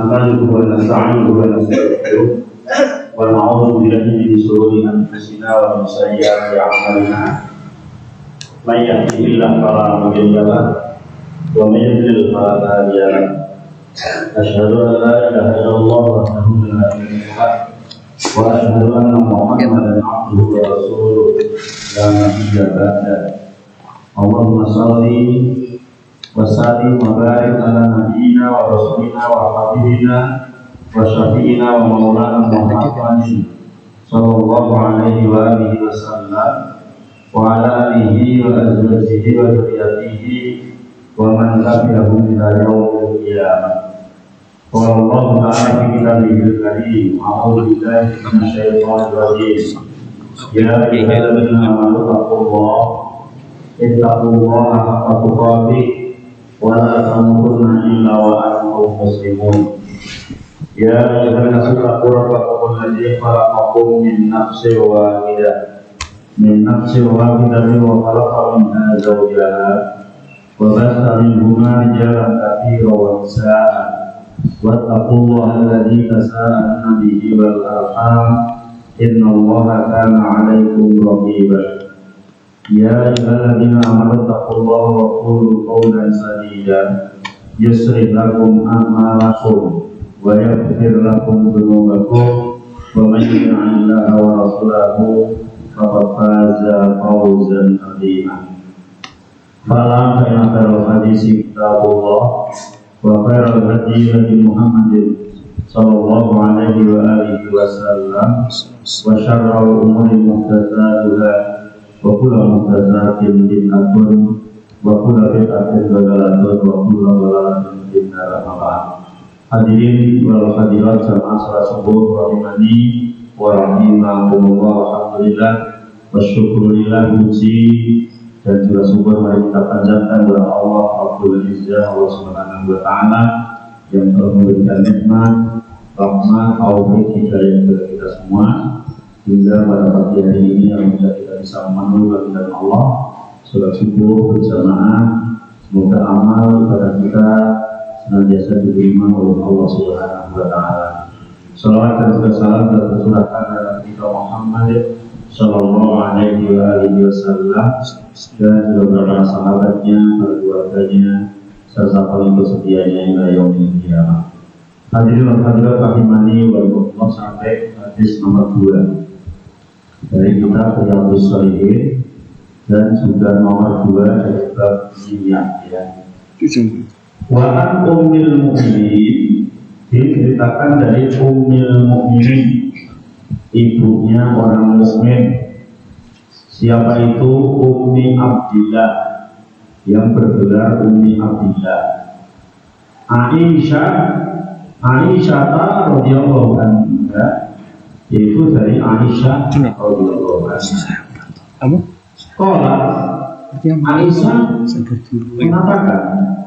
نحمده ونستعينه ونستغفره ونعوذ بالله من شرور انفسنا ومن سيئات اعمالنا من يهده الله فلا مضل له ومن يضلل فلا هادي له اشهد ان لا اله الا الله وحده لا شريك له واشهد ان محمدا عبده ورسوله لا نبي بعده اللهم صل وسلم وبارك على نبينا ورسولنا وحبيبنا وشفيعنا ومولانا محمد صلى الله عليه واله وسلم وعلى اله وازواجه وذريته ومن تبعهم الى يوم القيامه. قال الله تعالى في كتابه الكريم اعوذ بالله من الشيطان الرجيم يا ايها الذين امنوا اتقوا الله حق تقاته ولا تموتن الا وانتم مسلمون. يا أيها الناس اتقوا ربكم الذي خلقكم من نفس واحدة وخلق منها زوجها وبث منهما رجالا كثيرا ونساء واتقوا الله الذي تساءلون به والأرحام إن الله كان عليكم رقيبا. يا أيها الذين آمنوا اتقوا الله وقولوا قولا سديدا يصلح لكم أعمالكم ويغفر لكم ذنوبكم ومن يطع الله ورسوله فقد فاز فوزا عظيما. فلا فإن خير الحديث كتاب الله وخير الهدي هدي محمد صلى الله عليه وآله وسلم وشر الأمور محدثاتها وكل محدثات بدعة وكل بدعة ضلالة وكل ضلالة في النار. Hadirin wal hadirat jamaah salat subuh rahimani wa rahimakumullah. Alhamdulillah wa syukurillah, puji dan juga syukur mari kita panjatkan kepada Allah Rabbul Izzah Allah Subhanahu wa taala yang telah memberikan nikmat, rahmat, taufik, hidayah kepada kita semua hingga pada pagi hari ini yang kita bisa memenuhi panggilan Allah salat subuh berjamaah. Semoga amal ibadah kita senantiasa diterima oleh Allah Subhanahu wa taala. Salawat dan juga salam tercurahkan kepada kita Muhammad sallallahu alaihi wasallam dan juga para sahabatnya, para keluarganya serta pengikut setianya hingga yaumil qiyamah. Hadirin dan hadirat rahimani wa rahimakumullah, sampai hadis nomor 2 dari kitab Riyadhus Shalihin dan juga nomor 2 dari bab niat ya. Wa'an ummil mu'minin, diceritakan dari ummil mu'minin, ibunya orang mukmin. Siapa itu? Ummi Abdillah, yang bergelar Ummi Abdillah. Aisyah radhiyallahu anha, yaitu dari Aisyah radhiyallahu anha. Qala, Aisyah mengatakan,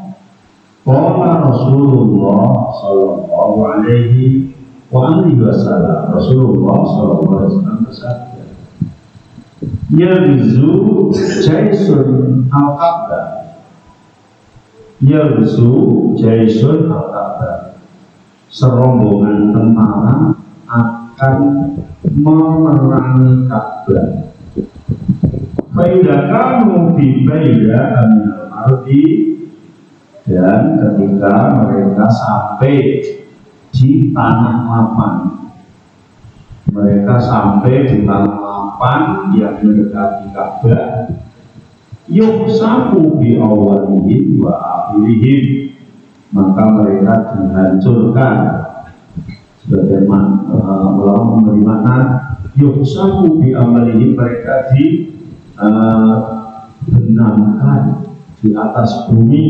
qala Rasulullah sallallahu alaihi wasallam, Rasulullah sallallahu alaihi wasallam bersabda, yabzu jaisun al-Ka'bah, yabzu jaisun al-Ka'bah, serombongan tentara akan memerangi Ka'bah. Faidakamu bi baida aminal ardi, dan ketika mereka sampai di tanah lapang, yang mendekati Ka'bah, yuhsabu bi awwalihim wa akhirihim, maka mereka dihancurkan. Sebagaimana ulama memberi makna yuhsabu bi awwalihim, mereka dibenamkan di atas bumi,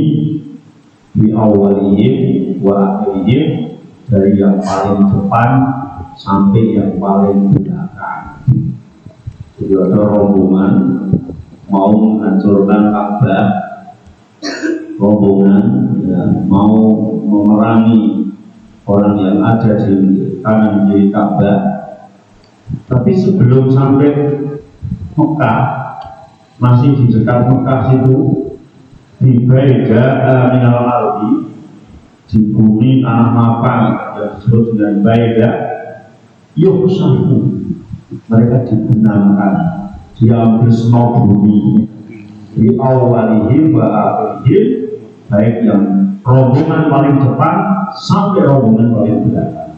di awalihim wa akhirihim, dari yang paling depan sampai yang paling belakang. Jadi ada rombongan mau menghancurkan Ka'bah, rombongan ya, mau memerangi orang yang ada di kanan kiri Ka'bah. Tapi sebelum sampai Mekah, masih di dekat Mekah situ, di baida minal ardi, di bumi tanah lapang yang disebut dengan Baida, yuhsafu, mereka dibenamkan, diambil semua bumi di awalihim wa akhirihim, baik yang rombongan paling depan sampai rombongan paling belakang.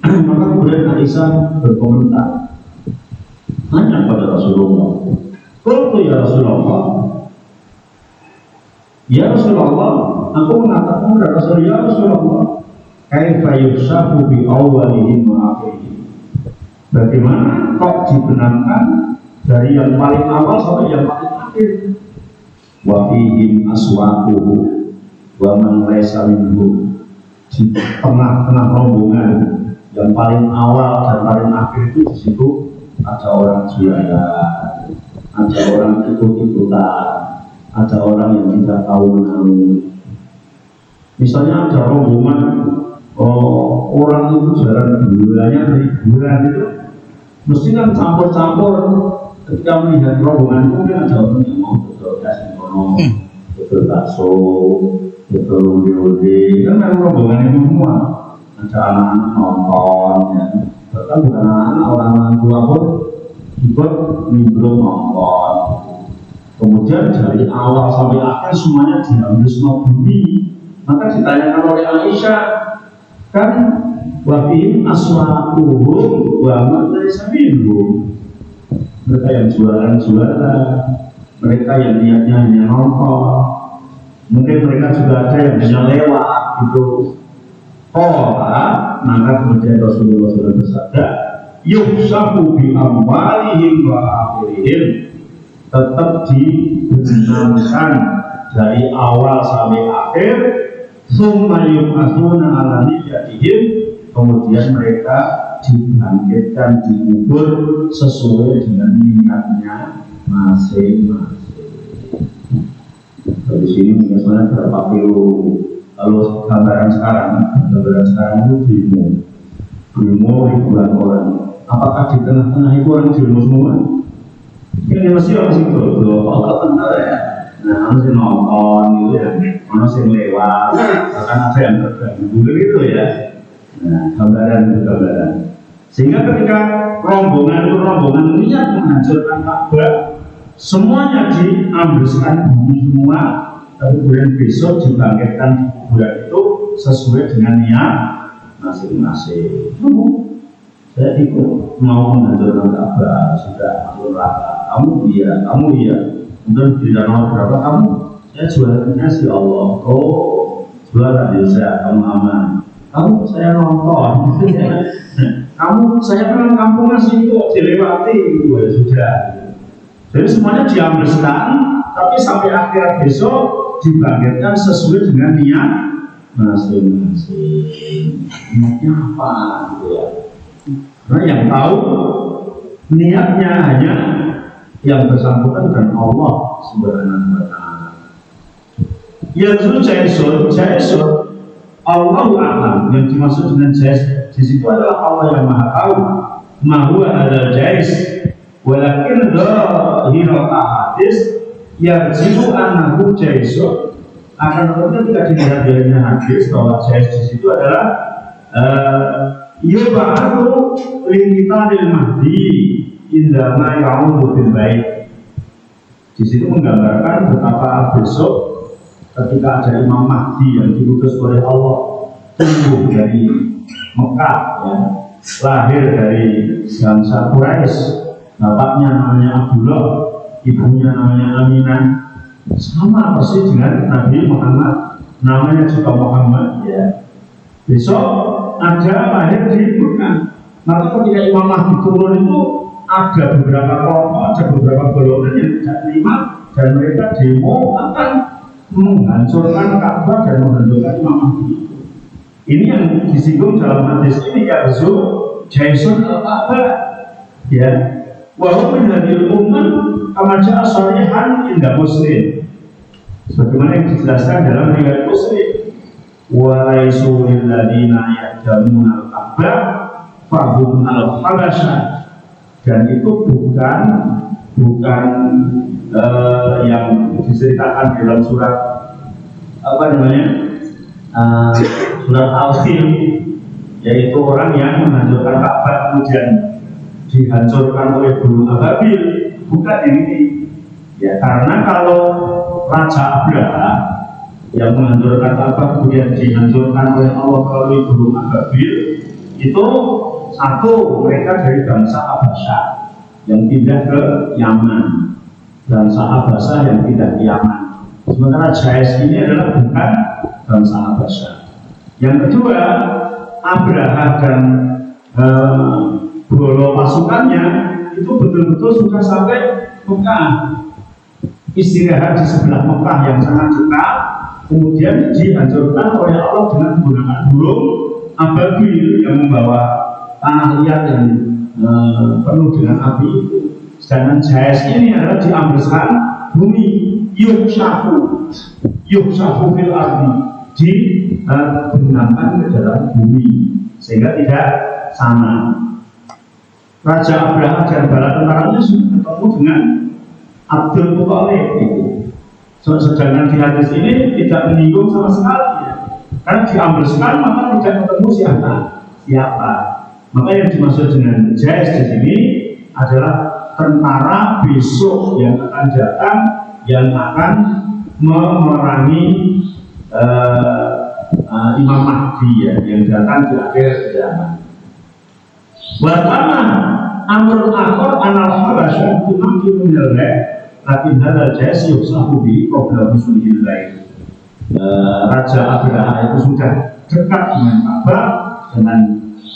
Maka kemudian Aisyah berkomentar, tanya pada Rasulullah, "Qultu ya Rasulullah, ya Rasulullah, aku mengatakan kepada Rasul, ya Rasulullah, kaifa yusafu bi awwalihim wa akhirihim." Bagaimana kok dibenamkan dari yang paling awal sampai yang paling akhir? Wa fihim aswaquhu wa man laysa minhum. Di tengah-tengah rombongan yang paling awal dan paling akhir itu, di situ ada orang jualan, ada orang ikut-ikutan, ada orang yang tidak tahu menahu. Misalnya ada rombongan orang itu jualan gulanya dari bulan itu, mesti kan campur-campur. Ketika melihat rombongan itu mungkin ada orang yang mau betul kasih kono, betul bakso, betul undi-undi, kan memang rombongan itu semua. Ada anak-anak nonton, ya. Bahkan bukan anak-anak, orang tua pun ikut nimbrung nonton. Kemudian dari awal sampai akhir semuanya diambil semua bumi. Maka ditanyakan oleh Aisyah, kan wafihim aswaquhum wa man laysa minhum. Mereka yang jualan-jualan, mereka yang niatnya hanya nonton, mungkin mereka juga ada yang hanya lewat gitu. Maka kemudian Rasulullah SAW bersabda, yuhsafu bi amwalihim wa akhirihim, tetap dibenamkan dari awal sampai akhir. Summa yub'atsuna ala niyyatihim, kemudian mereka dibangkitkan, dikubur sesuai dengan niatnya masing-masing. Di sini misalnya berapa kilo. Kalau gambaran sekarang itu demo ribuan orang. Apakah di tengah-tengah itu orang demo semua? Ini masih orang sih kalau benar ya. Nah, harus nonton gitu ya, harus yang lewat, bahkan ada yang terganggu gitu ya. Nah, gambaran. Sehingga ketika rombongan niat menghancurkan Ka'bah, semuanya diambilkan bumi semua, tapi kemudian besok dibangkitkan di kuburan itu sesuai dengan niat masing-masing. Saya ikut mau menghancurkan Ka'bah, sudah masuk neraka. Kamu iya. Kemudian di dalam berapa kamu? Saya jualannya si Allah. Jualan bisa, kamu aman. Kamu saya nonton. Kamu saya kan kampungan sih kok dilewati, ya sudah. Jadi semuanya diambilkan, tapi sampai akhir besok dibangkitkan sesuai dengan niat masing-masing. Niatnya apa gitu ya? Karena yang tahu niatnya hanya yang bersangkutan dan Allah Subhanahu wa Ta'ala. Yaitu Jaisun Allahu a'lam, yang dimaksud dengan Jais di situ adalah Allah yang Maha Tahu. Mahuwa adalah Jais, walakin dhahirul hadis yarji'u annahu Jaisun. Akan tetapi ketika dilihat dari hadis bahwa Jais di situ adalah yub'atsu liqitalil mahdi indama ya'udu bil bait. Di situ menggambarkan betapa besok ketika ada Imam Mahdi yang diutus oleh Allah, tumbuh dari Mekah, ya, lahir dari bangsa Quraisy, bapaknya namanya Abdullah, ibunya namanya Aminah, sama persis dengan Nabi Muhammad, namanya juga Muhammad, ya. Besok ada lahir di Mekah. Maka ketika Imam Mahdi turun itu ada beberapa kelompok, ada beberapa golongan yang tidak terima dan mereka demo akan menghancurkan Ka'bah dan menghancurkan Imam Mahdi. Ini yang disinggung dalam hadis ini, ya Jaisun al-Ka'bah, ya. Walaupun hadil umman kama ja'a sharihan inda Muslim, sebagaimana yang dijelaskan dalam riwayat Muslim, wa laisu lil ladina ya'damuna al-Ka'bah fahum al-Habasyah. Dan itu bukan yang diceritakan dalam surat apa namanya surat Al-Fil, yaitu orang yang menghancurkan Ka'bah kemudian dihancurkan oleh burung ababil. Bukan ini ya, karena kalau Raja Abraha yang menghancurkan Ka'bah kemudian dihancurkan oleh Allah melalui burung ababil, itu satu, mereka dari bangsa Abbasah yang pindah ke Yaman, bangsa Abbasah yang pindah ke Yaman. Sementara Jais ini adalah bukan bangsa Abbasah. Yang kedua, Abraha dan bolo pasukannya itu betul-betul sudah sampai Mekah, istirahat di sebelah Mekah yang sangat dekat, kemudian dihancurkan oleh Allah dengan menggunakan burung ababil yang membawa tanah liat yang penuh dengan api itu. Sedangkan Jais ini adalah diambleskan bumi, yukshafu fil ardi, dibenamkan ke dalam bumi sehingga tidak sama. Raja Abraha dan bala tentaranya sudah ketemu dengan Abdul Muthalib itu. Sedangkan di hadis ini tidak menyinggung sama sekali ya. Karena diambleskan maka tidak ketemu siapa. Maka yang dimaksud dengan Jais di sini adalah tentara besok yang akan datang, yang akan memerangi Imam Mahdi ya, yang datang di akhir zaman. Watama amrul akhor anal Habasyah tumakin minallah, lakin hadal Jais yuksahu bi qabla husulil lail. Raja Abraha itu sudah dekat dengan Ka'bah, dengan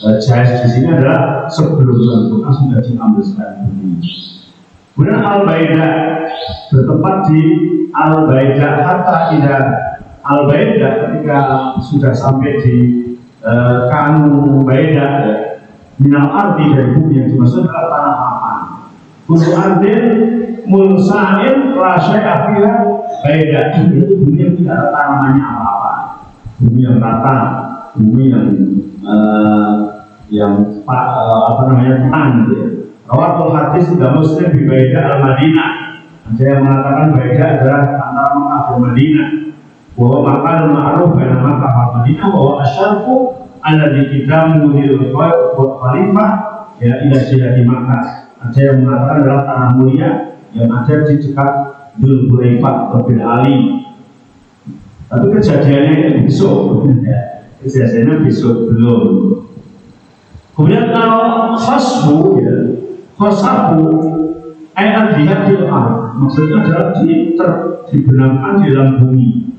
Jais di sini adalah sebelum Al-Quran sudah diambilkan bumi. Kemudian Al-Baidah bertempat di Al-Baidah hatta ila Al-Baidah, ketika sudah sampai di Kanu Baidah ya, minal arti dari bumi yang dimaksud adalah tanah lapang. Kullu ardin mulsa'in rasyai akhirah Baidah, itu bumi yang tidak ada tanamannya apa-apa, bumi yang rata, bumi yang apa namanya tenang gitu ya. Rawatul hadis sudah Muslim di Baidah al-Madinah. Ada yang mengatakan Baidah adalah antara Makkah dan Madinah. Bahwa Makkah dan Ma'ruf dan Makkah dan Madinah, bahwa asyarfu ada di kita menudil khalifah ya ila di Makkah. Ada yang mengatakan adalah tanah mulia yang ada di dekat Dzul Hulaifah atau Bin Ali. Tapi kejadiannya besok ya. Kejadiannya besok belum. Kemudian kalau khasbu ya, khasabu ayat lihat di maksudnya adalah dibenamkan di dalam bumi,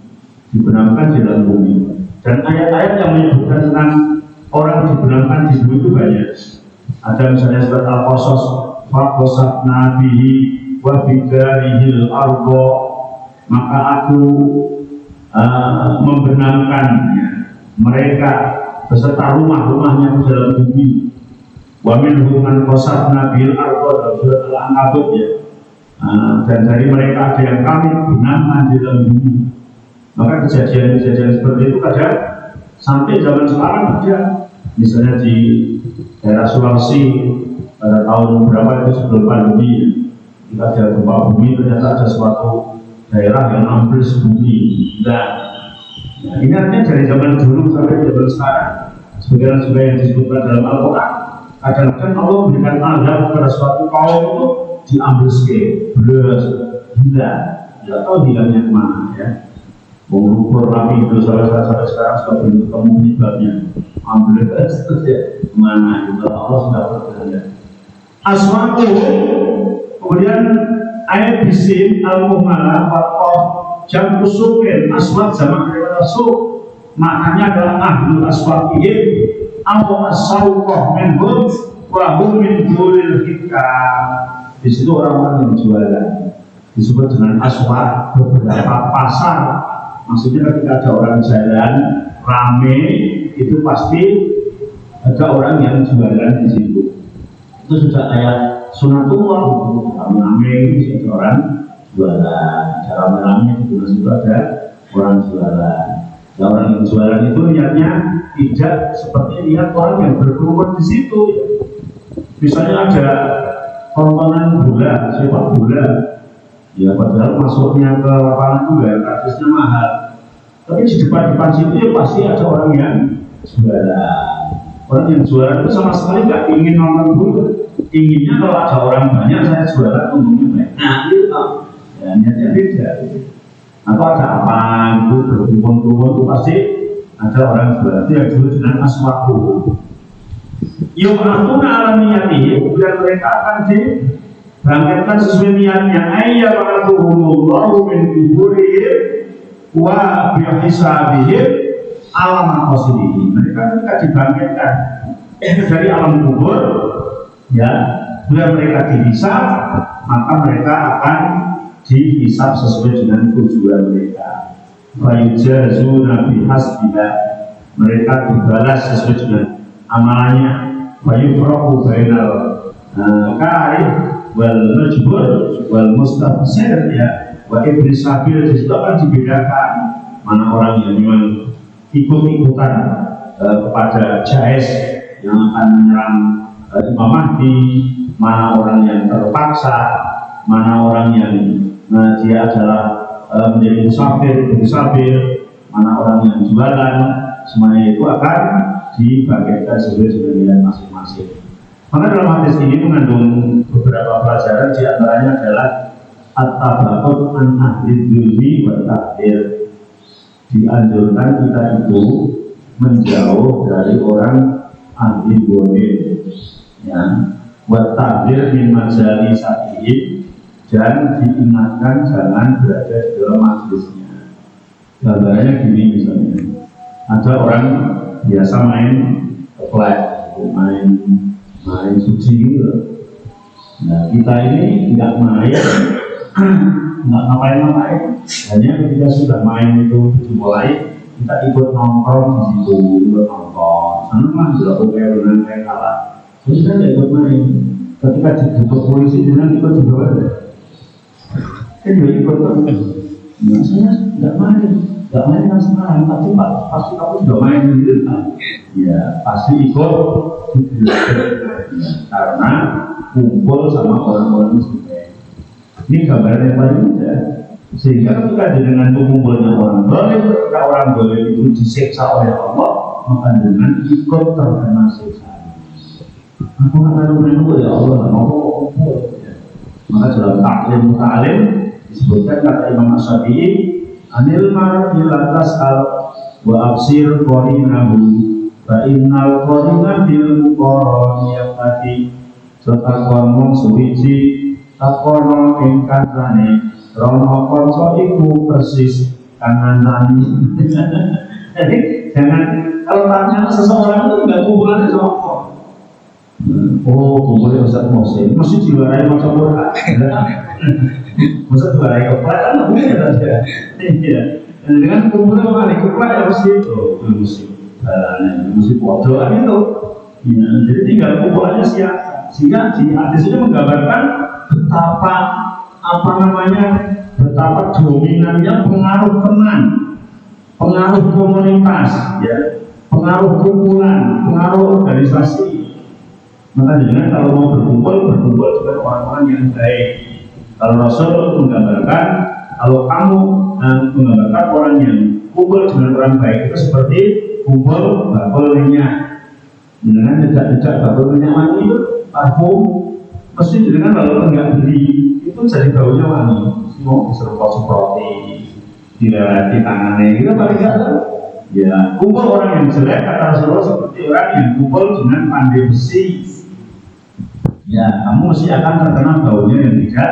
dibenamkan di dalam bumi. Dan ayat-ayat yang menyebutkan tentang orang dibenamkan di bumi itu banyak. Ada misalnya surat Al-Qasas, faqasat nabihi wa bidarihil argo, maka aku membenamkan ya, mereka beserta rumah-rumahnya di dalam bumi. Wa minhum man qasatna bil ardo, dalam surat Al-Ankabut ya. Dan dari mereka ada yang kami benamkan di dalam bumi. Maka kejadian-kejadian seperti itu kadang sampai zaman sekarang ada. Misalnya di daerah Sulawesi pada tahun berapa itu sebelum pandemi, kita ada gempa bumi, ternyata ada suatu daerah yang ambles bumi. Nah, ini artinya dari zaman dulu sampai zaman sekarang, sebagaimana yang disebutkan dalam Al-Quran, kadang-kadang Allah memberikan azab kepada suatu kaum itu diambil sekali, beres, hilang, tidak tahu hilangnya kemana ya. Mengukur rapi itu sampai sekarang sudah belum ketemu penyebabnya, ambil beres terus ya kemana? Itu Allah sudah berkehendak. Aswatu, kemudian ayat bisin al-muhmalah wakoh jam usukin aswat zaman daripada suq, maknanya adalah ahlul aswatihim atau asawqah minhum wahum min dulil hikam. Di situ orang-orang yang jualan disebut dengan aswat, beberapa pasar. Maksudnya ketika ada orang jalan rame, itu pasti ada orang yang jualan di situ. Itu sudah kayak sunatullah, rame itu ada orang jualan, cara rame itu juga ada orang jualan. Nah, orang yang jualan itu lihatnya tidak seperti lihat orang yang berkerumun di situ. Misalnya ada tontonan bola, sepak bola, ya padahal masuknya ke lapangan juga kartusnya mahal. Tapi di depan-depan situ ya pasti ada orang yang jualan. Orang yang jualan itu sama sekali nggak ingin nonton dulu. Inginnya kalau ada orang banyak saya jualan untungnya banyak. Nah itu ya niatnya beda. Atau ada apa itu berkumpul-kumpul itu pasti ada orang jualan itu yang disebut dengan aswaku. Yuk aku alamiati, kemudian mereka akan dibangkitkan sesuai niatnya. Ayya ba'atuhumullahu min kuburihim wa bihisabihim alam aqasidihi. Mereka ketika dibangkitkan dari alam kubur, ya, bila mereka dihisab, maka mereka akan dihisab sesuai dengan tujuan mereka. Fayujazuna bihasbiha, mereka dibalas sesuai dengan amalannya. Fayufraku bainal karih wal majbur wal mustabsir, ya. Wa iblis sabil di situ akan dibedakan mana orang yang memang ikut-ikutan kepada Jais yang akan menyerang Imam Mahdi, mana orang yang terpaksa, mana orang yang dia adalah menjadi musafir, mana orang yang jualan, semuanya itu akan dibangkitkan sesuai dengan masing-masing. Maka dalam hadis ini mengandung beberapa pelajaran, di antaranya adalah at-tabaqut an ahli dzulmi wa takdir. Dianjurkan kita itu menjauh dari orang ahli dzulmi, ya, wa takdir min majali satihim, dan diingatkan jangan berada di dalam majelisnya. Gambarnya gini misalnya, ada orang biasa main flag, main suci gitu. Nah kita ini nggak main, nggak ngapain-ngapain, hanya ketika sudah main itu dimulai, kita ikut nongkrong di situ, ikut nonton, senang lah, berlaku kayak berenang kayak kalah, terus kita nggak ikut main. Ketika dijemput polisi, jangan ikut juga ada, kan juga ikut kan? Nah, saya nggak main kan sekarang, tapi pasti kamu sudah main gitu kan? Ya pasti ikut, karena kumpul sama orang-orang muslim. Ini gambaran yang paling mudah. Sehingga ketika dengan kumpulnya orang boleh, ketika orang boleh itu disiksa oleh Allah, maka dengan ikut terkena siksa. Aku akan menunggu ya Allah, mau kumpul. Maka dalam taklim disebutkan kata Imam Asy-Syafi'i, anil mar'i la tas'al wa absir qarinahu fa innal qarina bil muqarrani yaqati. Serta ngomong suwiji takono ing kancane rono kanca iku persis kancane. Jadi jangan kalau tanya seseorang itu enggak hubungannya sama apa. Oh, kumpulnya Ustaz Mohsin, mesti diwarai macam Quran. Masa diwarai kepala kan enggak mungkin saja. Iya. Dengan kumpulnya mana kepala ya mesti itu, mesti balane, mesti podoan itu. Ya, jadi tinggal kumpulannya siapa. Sehingga di hadis ini menggambarkan betapa betapa dominannya pengaruh teman, pengaruh komunitas, ya, pengaruh kumpulan, pengaruh organisasi. Maka dengan kalau mau berkumpul dengan orang-orang yang baik. Kalau Rasul menggambarkan, kalau kamu menggambarkan orang yang kumpul dengan orang baik itu seperti kumpul bakul minyak. Dengan jejak-jejak bakul minyak wangi itu parfum, mesti dengan kalau enggak beli itu jadi baunya wangi. Mau disemprot-semproti, dilewati tangannya, kita paling enggak tahu. Ya, kumpul orang yang jelek kata Rasulullah seperti orang yang kumpul dengan pandai besi. Ya, kamu mesti akan terkena baunya yang tidak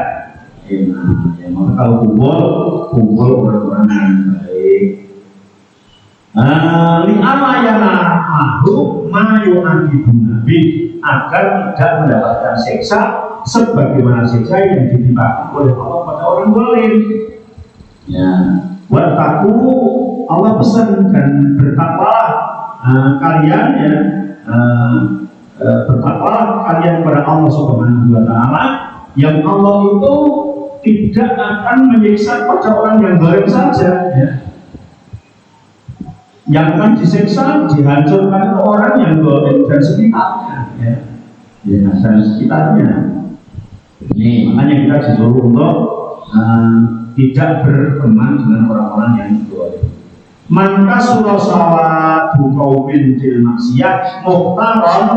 enak. Ya, maka kalau kumpul orang-orang yang baik. Li'ama yana mahu mayu'akibu nabi, agar tidak mendapatkan siksa sebagaimana siksa yang ditimpakan oleh Allah pada orang zalim. Ya, wattaqu, Allah pesan dan bertakwalah kalian, ya, bertakwalah kalian kepada Allah Subhanahu wa taala, yang Allah itu tidak akan menyiksa pada orang yang zalim saja, ya. Yang akan disiksa, dihancurkan orang yang zalim dan sekitarnya, ya. Ya, dan sekitarnya. Ini makanya kita disuruh untuk tidak berteman dengan orang-orang yang zalim. Man kasura sawatu qaumin fil maksiyah muhtaron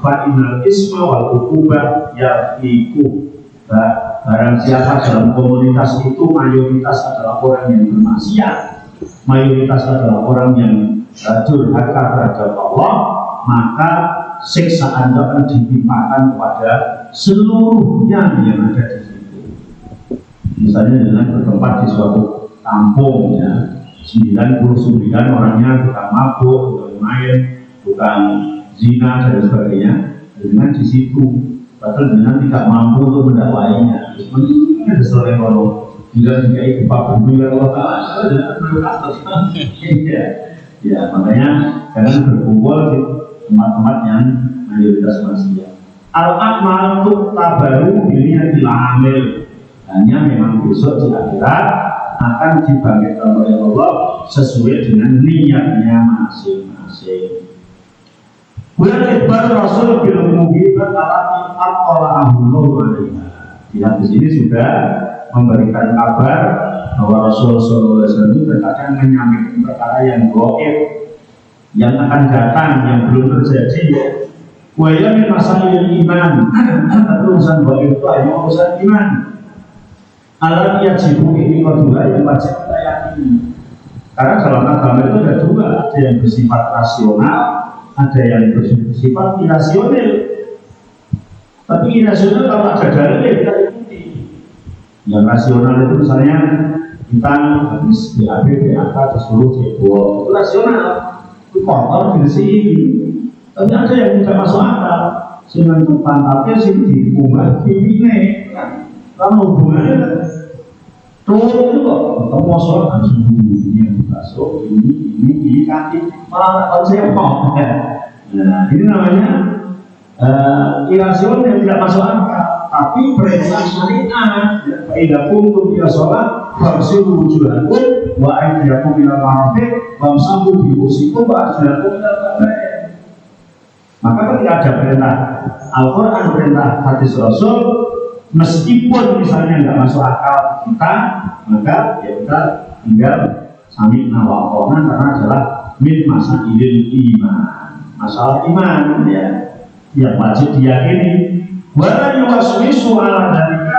fa innal isma wal uqubah yafiku. Barang siapa dalam komunitas itu mayoritas adalah orang yang bermaksiat, mayoritas adalah orang yang durhaka terhadap Allah, maka siksaan akan ditimpakan kepada seluruhnya yang ada di situ. Misalnya dengan bertempat di suatu kampung, ya, 99 orangnya tukang mabuk, tukang main, tukang zina dan sebagainya, dengan di situ. Padahal dengan tidak mampu untuk mendakwainya. Ini ada seorang orang bila dikai gempa bumi ya Allah Taala, ya makanya jangan berkumpul di tempat-tempat yang mayoritas manusia. Al-amal tabaru ini yang amil, hanya memang besok di akhirat akan dibangkitkan oleh Allah sesuai dengan niatnya masing-masing. Bulan Iqbal Rasul bil mugibat alati aqala'ahullahu alaiha. Di hadis ini sudah memberikan kabar bahwa Rasul sallallahu alaihi wasallam terkadang menyampaikan perkara yang gaib, yang akan datang, yang belum terjadi. Wa ya min masailil iman. Urusan gaib itu hanya urusan iman. Alat yajibu ini kedua yang wajib kita yakini. Karena dalam agama itu ada dua, ada yang bersifat rasional, ada yang bersifat irasional. Tapi irasional kalau ada dalil kita ikuti. Yang rasional itu misalnya kita habis BAB, BAK, disuruh cebol, itu rasional, itu kotor, diresihin. Tapi ada yang tidak masuk akal, dengan pantatnya sih dibumbah, dipine, kamu hubungannya turun itu kok, kamu sholat ini yang dibasuh, ini kaki, malah tak konsepok. Nah, ini namanya irasional yang tidak masuk akal, tapi perintah syariat. Faida kuntum ila sholat, farsilu wujuhakum, wa aydiyakum ila marafiq, wa amsahu biusikum, wa arjulakum ila kabair. Maka ketika ada perintah Al-Quran, perintah hadis Rasul, meskipun misalnya nggak masuk akal kita, maka ya kita tinggal sami nawakona, karena adalah min masailil iman, masalah iman ya, yang wajib diyakini. Wala yuwaswisu ala dalika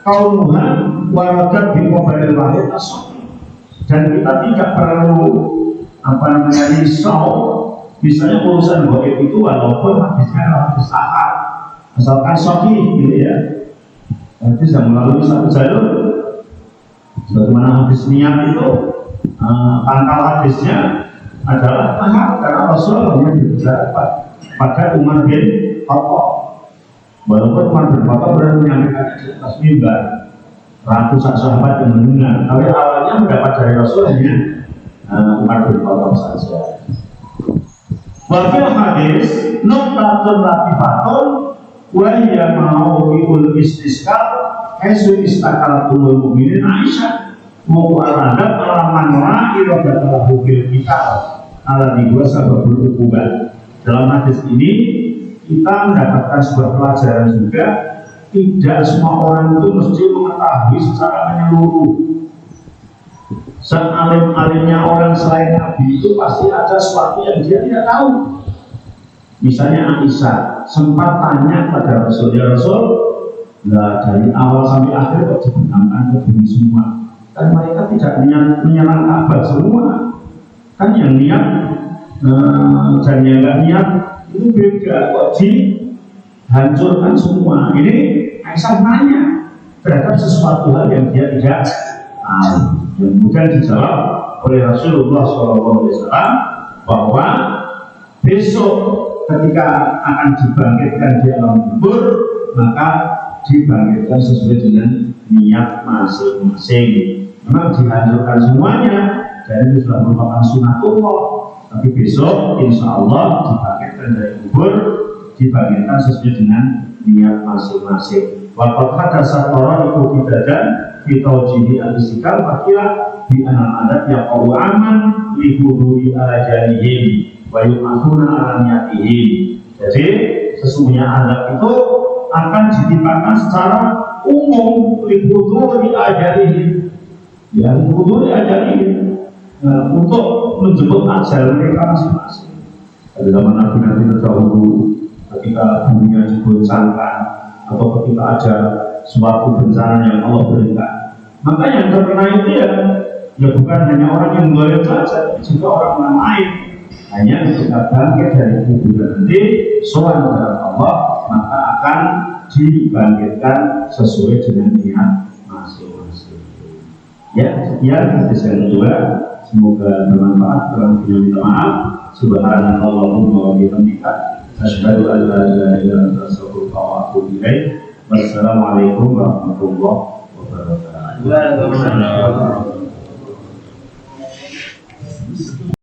kaunuhan waradat biqabalil wahid as-sahih. Dan kita tidak perlu risau, misalnya urusan gaib itu walaupun hadisnya hadis ahad, asalkan sahih gitu ya. Hadis yang melalui satu jalur, sebagaimana hadis niat itu pangkal hadisnya adalah ahad, karena Rasulullah yang berbicara pada Umar bin Khattab. Walaupun Umar bin Khattab berani menyampaikan di atas mimbar, ratusan sahabat yang mendengar, tapi awalnya mendapat dari Rasulnya Umar bin Khattab saja. Wafil hadis nuktatun latifatun wa hiya ma'u'ul istisqal haitsu istaqalatul mu'minin Aisyah wa aradab alaman ra'i radallahu bil kitab ala dua sababul uqubah. Dalam hadis ini kita mendapatkan sebuah pelajaran juga, tidak semua orang itu mesti mengetahui secara menyeluruh. Sealim-alimnya orang selain Nabi itu pasti ada sesuatu yang dia tidak tahu. Misalnya Aisyah sempat tanya pada Rasul, ya Rasul, nah dari awal sampai akhir kok dibenamkan ke bumi semua? Kan mereka tidak menyerang Ka'bah semua. Kan yang niat dan yang nggak niat itu beda, kok dihancurkan semua. Ini Aisyah nanya terhadap sesuatu hal yang dia tidak tahu. Kemudian dijawab oleh Rasulullah SAW bahwa besok ketika akan dibangkitkan di alam kubur, maka dibangkitkan sesuai dengan niat masing-masing. Memang dihancurkan semuanya, dan itu sudah merupakan sunatullah. Tapi besok insya Allah dibangkitkan dari kubur, dibangkitkan sesuai dengan niat masing-masing. Waqad hadasa qara'u bidadan fi tawjihi al-istiqal fakira bi anal adat yaqulu aman li huduri ajalihim wa yu'atuna ala niyatihim. Jadi sesungguhnya adab itu akan ditimpakan secara umum li huduri ajalihim, ya huduri ajalihim, untuk menjemput ajal mereka masing-masing. Pada zaman Nabi terdahulu, ketika dunia digoncangkan atau ketika ada suatu bencana yang Allah berikan, maka yang terkena itu ya bukan hanya orang yang boleh saja, tapi juga orang lain. Hanya ketika bangkit dari kuburan nanti, soal kepada Allah, maka akan dibangkitkan sesuai dengan niat masing-masing. Ya, sekian sesi kedua. Semoga bermanfaat. Kurang lebihnya minta maaf. Subhanallahumma wa bihamdika, asyhadu an la ilaha illa anta, astaghfiruka wa atubu ilaik. Wassalamualaikum warahmatullahi wabarakatuh.